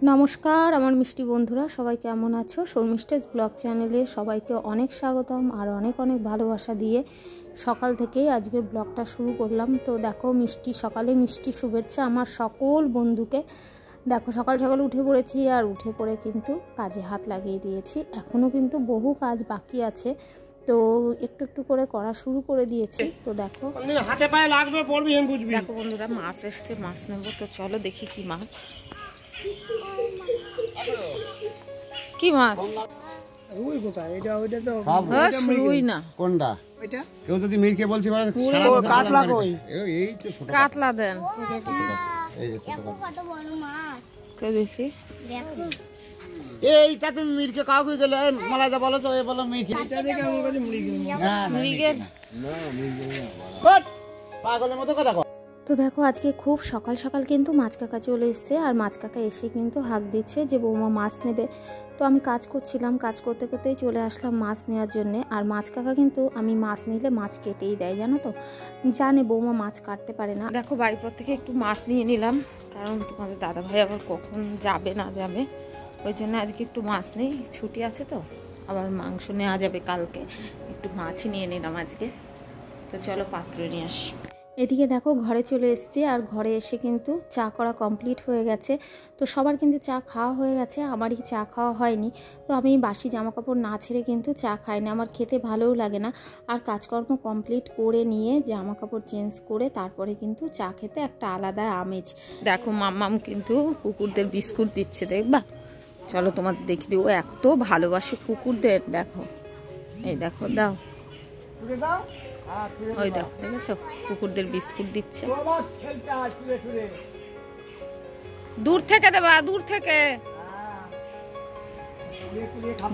নমস্কার আমার মিষ্টি বন্ধুরা, সবাই কেমন আছো? শর্মিষ্ঠাস ব্লগ চ্যানেলে সবাইকে অনেক স্বাগতম আর অনেক অনেক ভালোবাসা দিয়ে সকাল থেকেই আজকের ব্লগটা শুরু করলাম। তো দেখো সকালে মিষ্টি শুভেচ্ছা আমার সকল বন্ধুকে। দেখো সকাল সকাল উঠে পড়েছি আর উঠে পড়ে কিন্তু কাজে হাত লাগিয়ে দিয়েছি। এখনও কিন্তু বহু কাজ বাকি আছে, তো একটু একটু করে করা শুরু করে দিয়েছি। তো দেখো হাতে পায়ে লাগবে পড়বি আমি বুঝবি। দেখো বন্ধুরা, মাছ এসছে, মাছ নেবো। তো চলো দেখি কি মাছ। কি মাছ? রুই কোথায়? এটা ওইটা তো রুই না। কোনটা? এটা কেউ যদি মিরকে বলছি কাতলা কই? এই তো ছোট কাতলা দেন। এই যে ছোট কত বড় মাছ কে দেখি। দেখো এইটা তুমি মিরকে কাউকে গেলে মালাদা বলো তো, এ বলো মিরকে। এটা দেখে আমার কাছে মুড়ি গেল না মৃগেল। না মিরকে বাট পাগলের মতো কথা কও। তো দেখো আজকে খুব সকাল সকাল কিন্তু মাছ কাকা চলে এসছে, আর মাছ কাকা এসে কিন্তু হাঁক দিচ্ছে যে বৌমা মাছ নেবে। তো আমি কাজ করছিলাম, কাজ করতে করতেই চলে আসলাম মাছ নেওয়ার জন্যে। আর মাছ কাকা কিন্তু আমি মাছ নিলে মাছ কেটেই দেয়, জানো তো, জানে বৌমা মাছ কাটতে পারে না। দেখো বাড়ির পর থেকে একটু মাছ নিয়ে নিলাম, কারণ তোমাদের দাদাভাই আবার কখন যাবে না যাবে, ওই জন্য আজকে একটু মাছ নেই, ছুটি আছে তো। আবার মাংস নেওয়া যাবে কালকে, একটু মাছই নিয়ে নিলাম আজকে। তো চলো পাত্র নিয়ে আসি। এদিকে দেখো ঘরে চলে এসেছি, আর ঘরে এসে কিন্তু চা করা কমপ্লিট হয়ে গেছে। তো সবার কিন্তু চা খাওয়া হয়ে গেছে, আমারই চা খাওয়া হয়নি। তো আমি বাসি জামা কাপড় না ছেড়ে কিন্তু চা খাই না, আমার খেতে ভালোও লাগে না। আর কাজকর্ম কমপ্লিট করে নিয়ে জামা কাপড় চেঞ্জ করে তারপরে কিন্তু চা খেতে একটা আলাদা আমেজ। দেখো মাম্মাম কিন্তু কুকুরদের বিস্কুট দিচ্ছে, দেখবা? চলো তোমাদের দেখি দিও, এত ভালোবাসে কুকুরদের। দেখো এই দেখো, দাও ওই দেখো, দেখেছো কুকুরদের বিস্কুট দিচ্ছে। দূর থেকে দেবা, দূর থেকে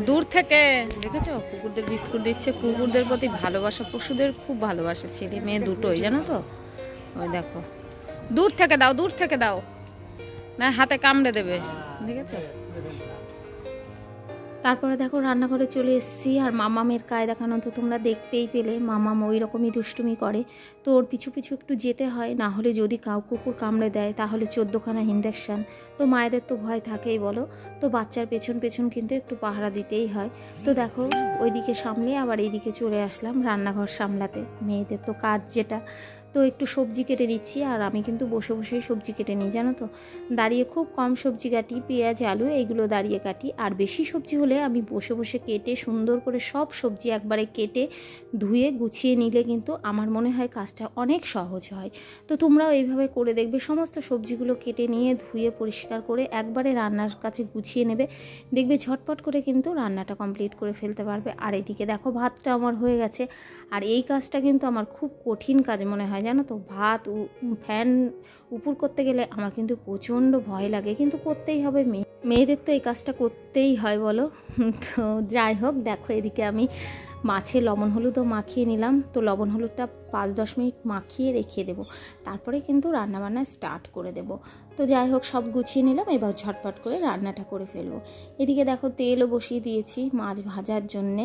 দূর থেকে, দেখেছো কুকুরদের বিস্কুট দিচ্ছে। কুকুরদের প্রতি ভালোবাসা, পশুদের খুব ভালোবাসা, ছেলে মেয়ে দুটোই, জানো তো। ওই দেখো, দূর থেকে দাও, দূর থেকে দাও, না হাতে কামড়ে দেবে, দেখেছো। তারপরে দেখো রান্নাঘরে চলে এসেছি, আর মামামের কায় দেখানো তো তোমরা দেখতেই পেলে। মামাম ওই রকমই দুষ্টুমি করে, তো ওর পিছু পিছু একটু যেতে হয়, না হলে যদি কুকুর কামড়ে দেয় তাহলে 14খানা ইঞ্জেকশন। তো মায়েদের তো ভয় থাকেই বলো, তো বাচ্চার পেছন পেছন কিন্তু একটু পাহারা দিতেই হয়। তো দেখো ওইদিকে সামলে আবার এইদিকে চলে আসলাম রান্নাঘর সামলাতে, মেয়েদের তো কাজ যেটা। তো একটু সবজি কেটে নিচ্ছি, আর আমি কিন্তু বসে বসেই সবজি কেটে নিই, জানো তো। দাঁড়িয়ে খুব কম সবজি কাটি, পেঁয়াজ আলু এইগুলো দাঁড়িয়ে কাটি, আর বেশি সবজি হলে আমি বসে বসে কেটে সুন্দর করে সব সবজি একবারে কেটে ধুয়ে গুছিয়ে নিলে কিন্তু আমার মনে হয় কাজটা অনেক সহজ হয়। তো তোমরাও এইভাবে করে দেখবে, সমস্ত সবজিগুলো কেটে নিয়ে ধুয়ে পরিষ্কার করে একবারে রান্নার কাছে গুছিয়ে নেবে, দেখবে ঝটপট করে কিন্তু রান্নাটা কমপ্লিট করে ফেলতে পারবে। আর এদিকে দেখো ভাতটা আমার হয়ে গেছে, আর এই কাজটা কিন্তু আমার খুব কঠিন কাজ মনে হয়, জানো তো। ভাত ফ্যান উপর করতে গেলে আমার কিন্তু প্রচণ্ড ভয় লাগে, কিন্তু করতেই হবে, মেয়েদের তো এই কাজটা করতেই হয় বলো। তো যাই হোক, দেখো এদিকে আমি মাছে লবণ হলুদও মাখিয়ে নিলাম। তো লবণ হলুদটা 5-10 মিনিট মাখিয়ে রেখে দেবো, তারপরে কিন্তু রান্নাবান্না স্টার্ট করে দেব। তো যাই হোক সব গুছিয়ে নিলাম, এবার ঝটপট করে রান্নাটা করে ফেলবো। এদিকে দেখো তেলও বসিয়ে দিয়েছি মাছ ভাজার জন্যে।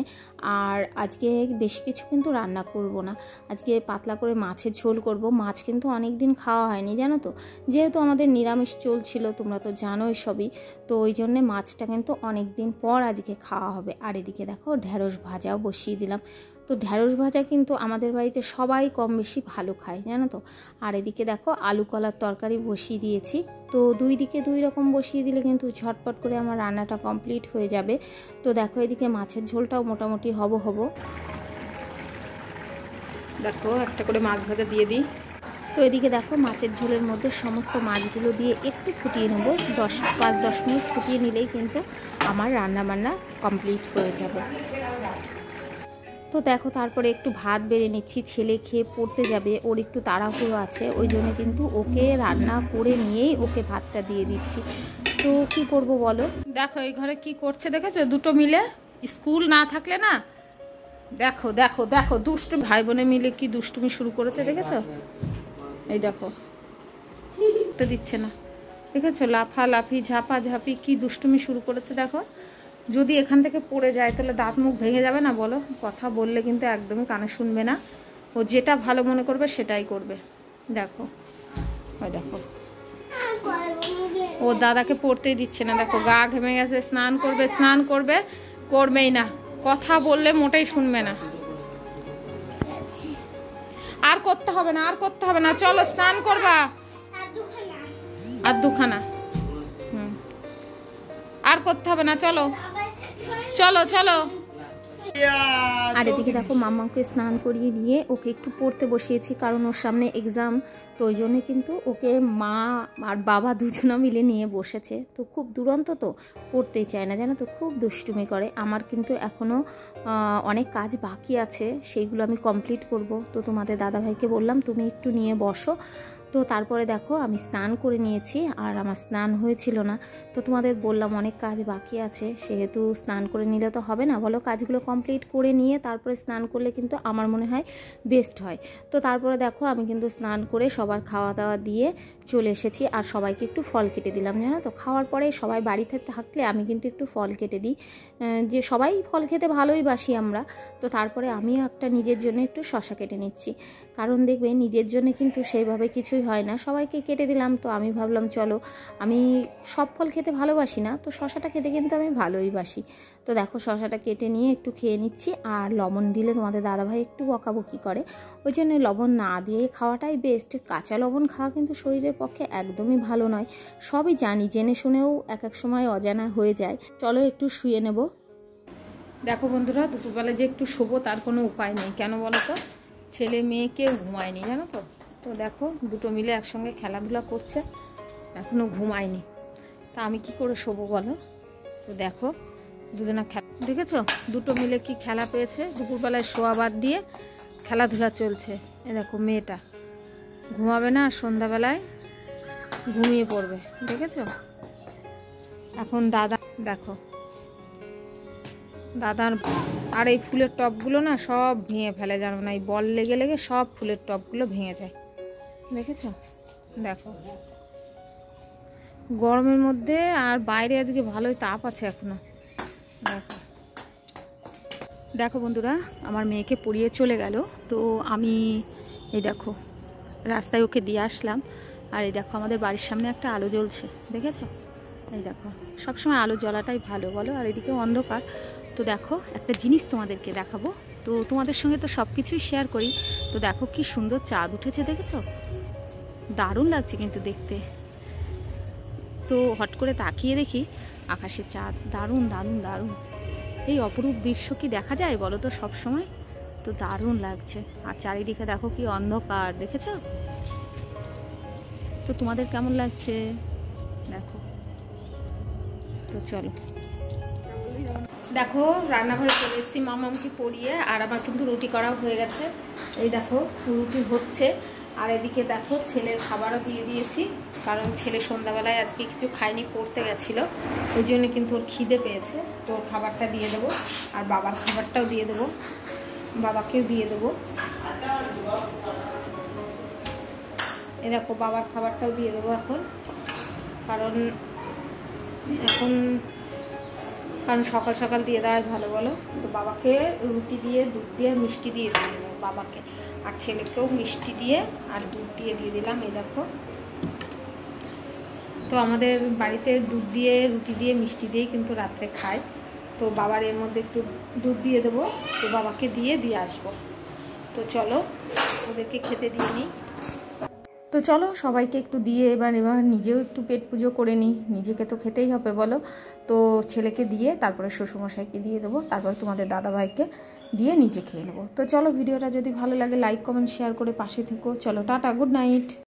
আর আজকে বেশি কিছু কিন্তু রান্না করব না, আজকে পাতলা করে মাছের ঝোল করব। মাছ কিন্তু অনেক দিন খাওয়া হয়নি, জানো তো, যেহেতু আমাদের নিরামিষ চলছিল, তোমরা তো জানোই সবই। তো ওই জন্যে মাছটা কিন্তু অনেক দিন পর আজকে খাওয়া হবে। আর এদিকে দেখো ঢ্যাঁড়স ভাজাও বসিয়ে দিলাম। তো ঢ্যাঁড়স ভাজা কিন্তু আমাদের বাড়িতে সবাই কম বেশি ভালো খায়, জানো তো। আর এদিকে দেখো আলু কলার তরকারি বসিয়ে দিয়েছি। তো দুই দিকে দুই রকম বসিয়ে দিলে কিন্তু ঝটপট করে আমার রান্নাটা কমপ্লিট হয়ে যাবে। তো দেখো এদিকে মাছের ঝোলটাও মোটামুটি হবো। দেখো একটা করে মাছ ভাজা দিয়ে দিই। তো এদিকে দেখো মাছের ঝোলের মধ্যে সমস্ত মাছগুলো দিয়ে একটু ফুটিয়ে নেব, 5-10 মিনিট ফুটিয়ে নিলেই কিন্তু আমার রান্নাবান্না কমপ্লিট হয়ে যাবে। তো দেখো তারপরে একটু ভাত বেড়ে নিচ্ছি, ছেলে খেয়ে পড়তে যাবে, ওর একটু তাড়াহুড়ো আছে, ওই জন্য কিন্তু ওকে রান্না করে নিয়েই ওকে ভাতটা দিয়ে দিচ্ছি। তো কি করব বলো। দেখো এই ঘরে কি করছে দেখেছো, দুটো মিলে, স্কুল না থাকলে না, দেখো দেখো দেখো দুষ্টু ভাই বোনে মিলে কি দুষ্টুমি শুরু করেছে, দেখেছো। এই দেখো তো দিচ্ছে না, দেখেছো, লাফালাফি ঝাপাঝাপি কি দুষ্টুমি শুরু করেছে। দেখো যদি এখান থেকে পড়ে যায় তাহলে দাঁত মুখ ভেঙে যাবে না বলো। কথা বললে কিন্তু একদমই কানে শুনবে না, ও যেটা ভালো মনে করবে সেটাই করবে। দেখো ওই দেখো ও দাদাকে পড়তেই দিচ্ছে না, দেখো গা ঘেমে গেছে, স্নান করবে করবেই না, কথা বললে মোটেই শুনবে না। আর করতে হবে না, চলো স্নান করবা। আর দুখানা আর করতে হবে না, চলো চলো চলো। আর এদিকে দেখো মাম্মাকে স্নান করিয়ে নিয়ে ওকে একটু পড়তে বসিয়েছি, কারণ ওর সামনে এক্সাম, তো ওই জন্য কিন্তু ওকে মা আর বাবা দুজনা মিলে নিয়ে বসেছে। তো খুব দুরন্ত, তো পড়তেই চায় না, জানো তো, খুব দুষ্টুমি করে। আমার কিন্তু এখনও অনেক কাজ বাকি আছে, সেইগুলো আমি কমপ্লিট করব। তো তোমাদের দাদাভাইকে বললাম তুমি একটু নিয়ে বসো। তো তারপরে দেখো আমি স্নান করে নিয়েছি, আর আমার স্নান হয়েছিল না। তো তোমাদের বললাম অনেক কাজ বাকি আছে, সেহেতু স্নান করে নিলে তো হবে না, বলো, কাজগুলো কমপ্লিট করে নিয়ে তারপরে স্নান করলে কিন্তু আমার মনে হয় বেস্ট হয়। তো তারপরে দেখো আমি কিন্তু স্নান করে সবার খাওয়া দাওয়া দিয়ে চলে এসেছি, আর সবাইকে একটু ফল কেটে দিলাম, জানো তো। খাওয়ার পরে সবাই বাড়িতে থাকলে আমি কিন্তু একটু ফল কেটে দিই, যে সবাই ফল খেতে ভালোই বাসি আমরা। তো তারপরে আমিও একটা নিজের জন্য একটু শশা কেটে নিচ্ছি, কারণ দেখবে নিজের জন্য কিন্তু সেইভাবে কিছুই হয় না, সবাইকে কেটে দিলাম। তো আমি ভাবলাম চলো, আমি সব ফল খেতে ভালোবাসি না, তো শশাটা খেতে কিন্তু আমি ভালোই বাসি। তো দেখো শশাটা কেটে নিয়ে একটু খেয়ে নিচ্ছি, আর লবণ দিলে তোমাদের দাদাভাই একটু বকাবকি করে, ওই জন্য লবণ না দিয়ে খাওয়াটাই বেস্ট। কাঁচা লবণ খাওয়া কিন্তু শরীরের পক্ষে একদমই ভালো নয়, সবই জানি, জেনে শুনেও এক এক সময় অজানা হয়ে যায়। চলো একটু শুয়ে নেব। দেখো বন্ধুরা, দুপুরবেলা যে একটু শোবো তার কোনো উপায় নেই, কেন বলো তো, ছেলে মেয়ে কেউ ঘুমায়নি, জানো তো। তো দেখো দুটো মিলে একসঙ্গে খেলাধুলা করছে, এখনও ঘুমায়নি, তা আমি কি করে শোবো বলো। তো দেখো দুজনা খেলা, দেখেছো দুটো মিলে কি খেলা পেয়েছে, দুপুরবেলায় শোয়া বাদ দিয়ে খেলাধুলা চলছে। এ দেখো মেয়েটা ঘুমাবে না, সন্ধ্যাবেলায় ঘুমিয়ে পড়বে, দেখেছো। এখন দাদা দেখো, দাদার আর এই ফুলের টবগুলো না সব ভেঙে ফেলে, জানো না, এই বল লেগে লেগে সব ফুলের টবগুলো ভেঙে যায়, দেখেছো। দেখো গরমের মধ্যে, আর বাইরে আজকে ভালোই তাপ আছে এখনো। দেখো দেখো বন্ধুরা, আমার মেয়েকে পড়িয়ে চলে গেল, তো আমি এই দেখো রাস্তায় ওকে দিয়ে আসলাম। আর এই দেখো আমাদের বাড়ির সামনে একটা আলো জ্বলছে, দেখেছো। এই দেখো সবসময় আলো জ্বলাটাই ভালো বলো, আর এদিকে অন্ধকার। তো দেখো একটা জিনিস তোমাদেরকে দেখাবো, তো তোমাদের সঙ্গে তো সব কিছুই শেয়ার করি। তো দেখো কি সুন্দর চাঁদ উঠেছে, দেখেছো, দারুণ লাগছে কিন্তু দেখতে। তো হট করে তাকিয়ে দেখি আকাশে চাঁদ, দারুণ দারুণ দারুণ। এই অপরূপ দৃশ্য কি দেখা যায় বলো তো সব সময়, তো দারুণ লাগছে। আর চারিদিকে দেখো কি অন্ধকার, দেখেছো। তো তোমাদের কেমন লাগছে দেখো। তো চলো দেখো রান্নাঘরে চলে এসেছি মামামকে পড়িয়ে, আর আমার কিন্তু রুটি করাও হয়ে গেছে। এই দেখো রুটি হচ্ছে, আর এদিকে দেখো ছেলের খাবারও দিয়ে দিয়েছি, কারণ ছেলে সন্ধ্যাবেলায় আজকে কিছু খায়নি, পড়তে গেছিলো, ওই জন্য কিন্তু ওর খিদে পেয়েছে। তো ওর খাবারটা দিয়ে দেবো, আর বাবার খাবারটাও দিয়ে দেবো, বাবাকেও দিয়ে দেবো। এই দেখো বাবার খাবারটাও দিয়ে দেবো এখন, কারণ সকাল সকাল দিয়ে দেওয়াই ভালো বলো। তো বাবাকে রুটি দিয়ে দুধ দিয়ে মিষ্টি দিয়ে দিয়ে দেবো বাবাকে, আর ছেলেকেও মিষ্টি দিয়ে আর দুধ দিয়ে দিলাম। এই দেখো, তো আমাদের বাড়িতে দুধ দিয়ে রুটি দিয়ে মিষ্টি দিয়েই কিন্তু রাত্রে খায়। তো বাবার এর মধ্যে একটু দুধ দিয়ে দেবো, তো বাবাকে দিয়ে আসবো। তো চলো ওদেরকে খেতে দিয়ে নিই। তো চলো সবাইকে একটু দিয়ে এবার নিজেও একটু পেট পুজো করে নিই, নিজেকে তো খেতেই হবে বলো। তো ছেলেকে দিয়ে তারপরে শ্বশুরমশাইকে দিয়ে দেবো, তারপরে তোমাদের দাদাভাইকে দিয়ে নিজে খেয়ে নেবো। তো চলো ভিডিওটা যদি ভালো লাগে লাইক কমেন্ট শেয়ার করে পাশে থেকো। চলো টাটা, গুড নাইট।